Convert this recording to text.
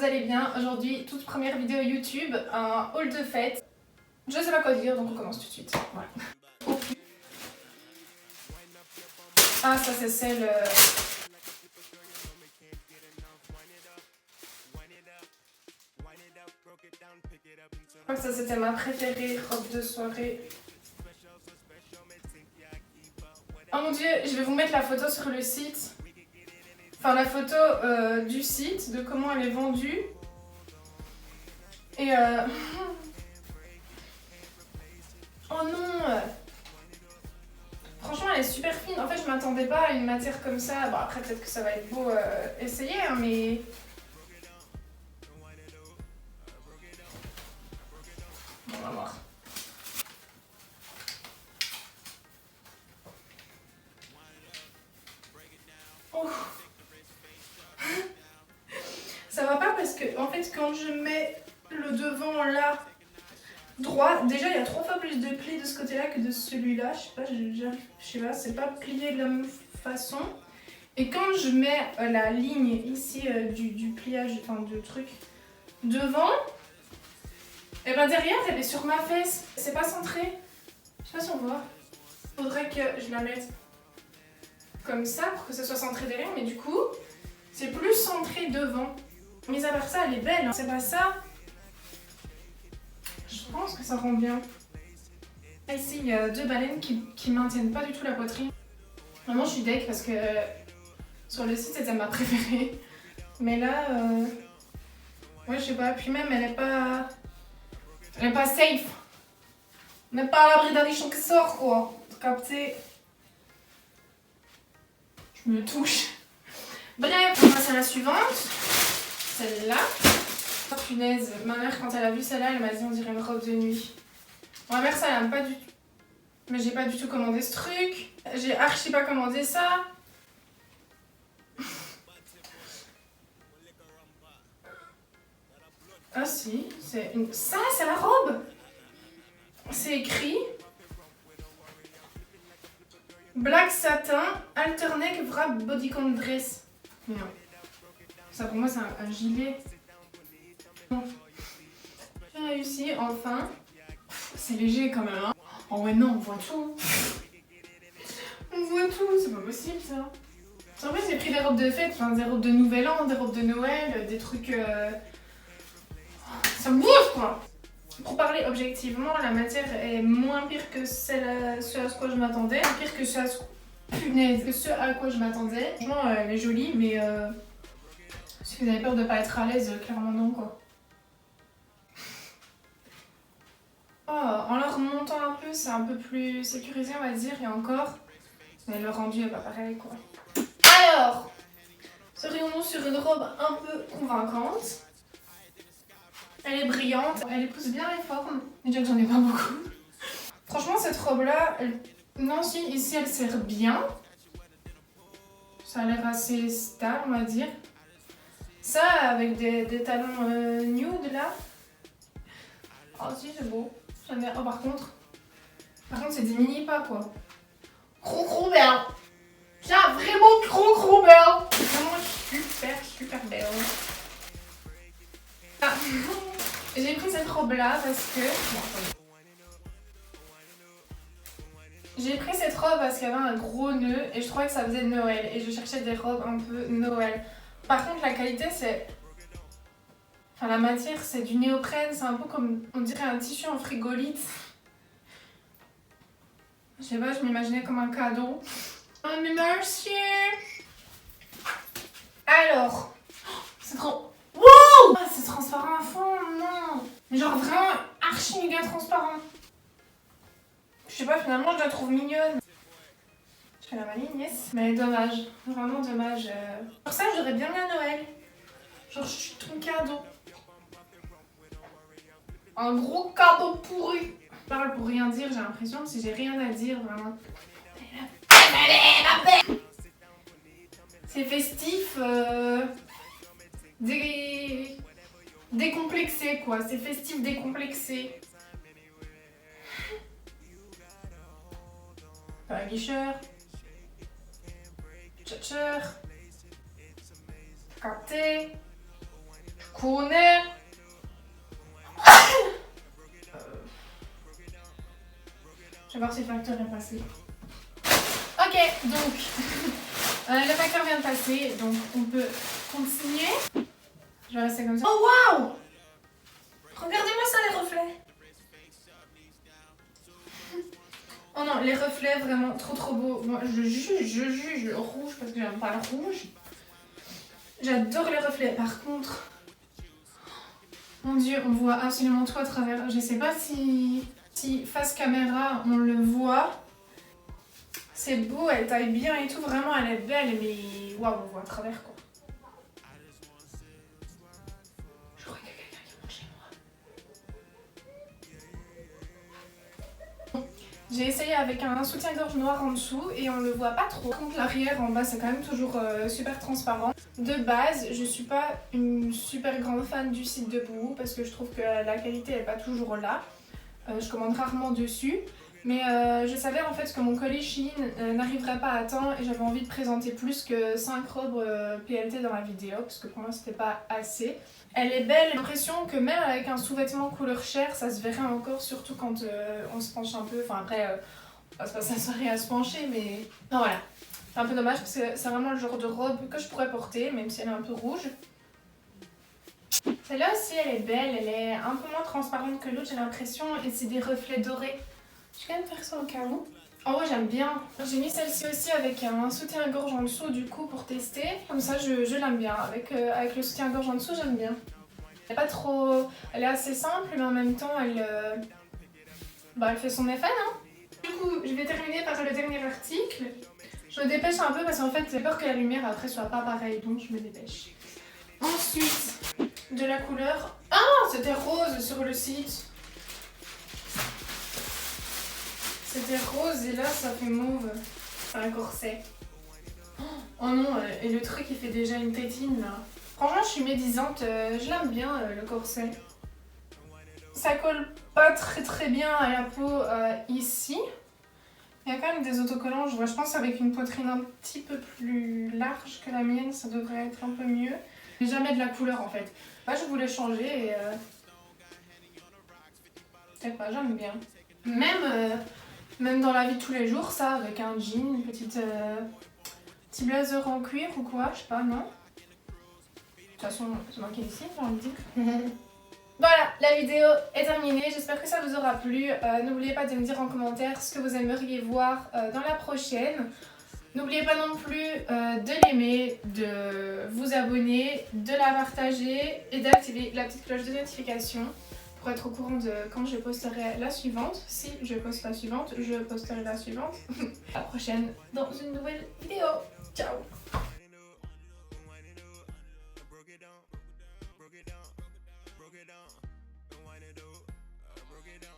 vous allez bien. Aujourd'hui, toute première vidéo YouTube, un haul de fête. Je sais pas quoi dire, donc on commence tout de suite. Voilà. Ah, ça c'est celle... Je crois que ça c'était ma préférée, robe de soirée. Oh mon dieu, je vais vous mettre la photo sur le site. Enfin la photo du site, de comment elle est vendue. Et oh non! Franchement elle est super fine. En fait je m'attendais pas à une matière comme ça. Bon après peut-être que ça va être beau essayer hein, mais... Bon, on va voir. Oh. Ça va pas parce que en fait quand je mets le devant là droit, déjà il y a 3 fois plus de plis de ce côté là que de celui-là. Je sais pas, c'est pas plié de la même façon. Et quand je mets la ligne ici du pliage, enfin du truc devant, et ben derrière elle est sur ma fesse, c'est pas centré. Je sais pas si on voit. Faudrait que je la mette comme ça pour que ça soit centré derrière, mais du coup c'est plus centré devant. Mais à part ça elle est belle, hein. C'est pas ça. Je pense que ça rend bien. Ici il y a 2 baleines qui maintiennent pas du tout la poitrine. Vraiment je suis deg parce que sur le site c'était ma préférée. Mais là, ouais je sais pas, puis même elle est pas safe. On n'est pas à l'abri d'un nichon qui sort quoi. Capté. Je me touche. Bref, on passe à la suivante. Celle-là. Oh punaise, ma mère quand elle a vu celle-là, elle m'a dit on dirait une robe de nuit. Ma mère ça elle aime pas du tout. Mais j'ai pas du tout commandé ce truc. J'ai archi pas commandé ça. Ah si, c'est une... Ça c'est la robe. C'est écrit Black Satin, Alterneck Wrap Bodycon Dress. Non. Ça pour moi c'est un gilet. Bon. J'ai réussi enfin. C'est léger quand même hein. Oh ouais non, on voit tout. On voit tout, c'est pas possible ça. En fait j'ai pris des robes de fête, enfin des robes de nouvel an, des robes de Noël, des trucs... Ça me bouge quoi. Pour parler objectivement, la matière est moins pire que ce à quoi je m'attendais. Pire que ce à quoi je m'attendais. Franchement, elle est jolie, mais si vous avez peur de pas être à l'aise, clairement non quoi. Oh, en la remontant un peu, c'est un peu plus sécurisé on va dire, et encore. Mais le rendu est pas pareil quoi. Alors, serions-nous sur une robe un peu convaincante? Elle est brillante, elle épouse bien les formes. Déjà que j'en ai pas beaucoup. Franchement, cette robe-là, non, si, ici elle sert bien. Ça a l'air assez stable, on va dire. Ça, avec des talons nude là. Oh, si, c'est beau. J'aime bien. Oh, par contre, c'est des mini pas quoi. Gros belle. Tiens, vraiment gros belle. Vraiment super belle. Ah. J'ai pris cette robe là parce que... J'ai pris cette robe parce qu'elle avait un gros nœud et je trouvais que ça faisait Noël et je cherchais des robes un peu Noël. Par contre la qualité c'est... Enfin la matière c'est du néoprène, c'est un peu comme on dirait un tissu en frigolite. Je sais pas, je m'imaginais comme un cadeau. Oh mais merci. Alors, c'est trop... Wow, ah, c'est transparent à fond, non. Mais genre vraiment archi méga transparent. Je sais pas, finalement je la trouve mignonne. Je fais la maligne, yes. Mais dommage, vraiment dommage. Pour ça j'aurais bien mis à Noël. Genre je suis ton cadeau. Un gros cadeau pourri. Je parle pour rien dire, j'ai l'impression, si j'ai rien à dire vraiment. C'est festif, décomplexé quoi, c'est festif décomplexé. Pas un guicheur. Tchatcher. Capté. connais. Je vais voir si le facteur est passé. Ok, donc le facteur vient de passer, donc on peut continuer. Je vais rester comme ça. Oh waouh! Regardez-moi ça, les reflets. Oh non, les reflets vraiment trop beaux. Moi je juge le rouge parce que j'aime pas le rouge. J'adore les reflets. Par contre, mon dieu, on voit absolument tout à travers. Je sais pas si face caméra on le voit. C'est beau, elle taille bien et tout, vraiment elle est belle, mais waouh, on voit à travers quoi. Je crois qu'il y a quelqu'un qui rentre chez moi. J'ai essayé avec un soutien-gorge noir en dessous et on le voit pas trop. Par contre l'arrière en bas c'est quand même toujours super transparent. De base, je suis pas une super grande fan du site de Boohoo parce que je trouve que la qualité est pas toujours là. Je commande rarement dessus. Mais je savais en fait que mon colis Shein n'arriverait pas à temps et j'avais envie de présenter plus que 5 robes PLT dans la vidéo parce que pour moi c'était pas assez. Elle est belle, j'ai l'impression que même avec un sous-vêtement couleur chair ça se verrait encore, surtout quand on se penche un peu. Enfin après, on passe pas sa soirée à se pencher, mais non, voilà. C'est un peu dommage parce que c'est vraiment le genre de robe que je pourrais porter même si elle est un peu rouge. Celle-là aussi elle est belle, elle est un peu moins transparente que l'autre j'ai l'impression et c'est des reflets dorés. Je vais quand même faire ça au cas où. Oh ouais, j'aime bien. J'ai mis celle-ci aussi avec un soutien-gorge en dessous du coup pour tester. Comme ça je l'aime bien. Avec le soutien-gorge en dessous j'aime bien. Elle est pas trop... Elle est assez simple mais en même temps elle fait son effet, non? Du coup je vais terminer par le dernier article. Je me dépêche un peu parce qu'en fait j'ai peur que la lumière après soit pas pareille donc je me dépêche. Ensuite de la couleur... Ah, c'était rose sur le site. C'était rose et là ça fait mauve. C'est un corset. Oh non, et le truc il fait déjà une tétine là. Franchement je suis médisante, je l'aime bien le corset. Ça colle pas très bien à la peau ici. Il y a quand même des autocollants, je pense avec une poitrine un petit peu plus large que la mienne, ça devrait être un peu mieux. J'ai jamais de la couleur en fait. Là je voulais changer et... je sais pas, j'aime bien. Même dans la vie de tous les jours, ça, avec un jean, une petite petit blazer en cuir ou quoi, je sais pas, non? De toute façon, c'est moi qui décide, j'ai envie de dire. Voilà, la vidéo est terminée, j'espère que ça vous aura plu. N'oubliez pas de me dire en commentaire ce que vous aimeriez voir dans la prochaine. N'oubliez pas non plus de l'aimer, de vous abonner, de la partager et d'activer la petite cloche de notification pour être au courant de quand je posterai la suivante. Si je poste la suivante, je posterai la suivante. À la prochaine dans une nouvelle vidéo. Ciao! Broke it down.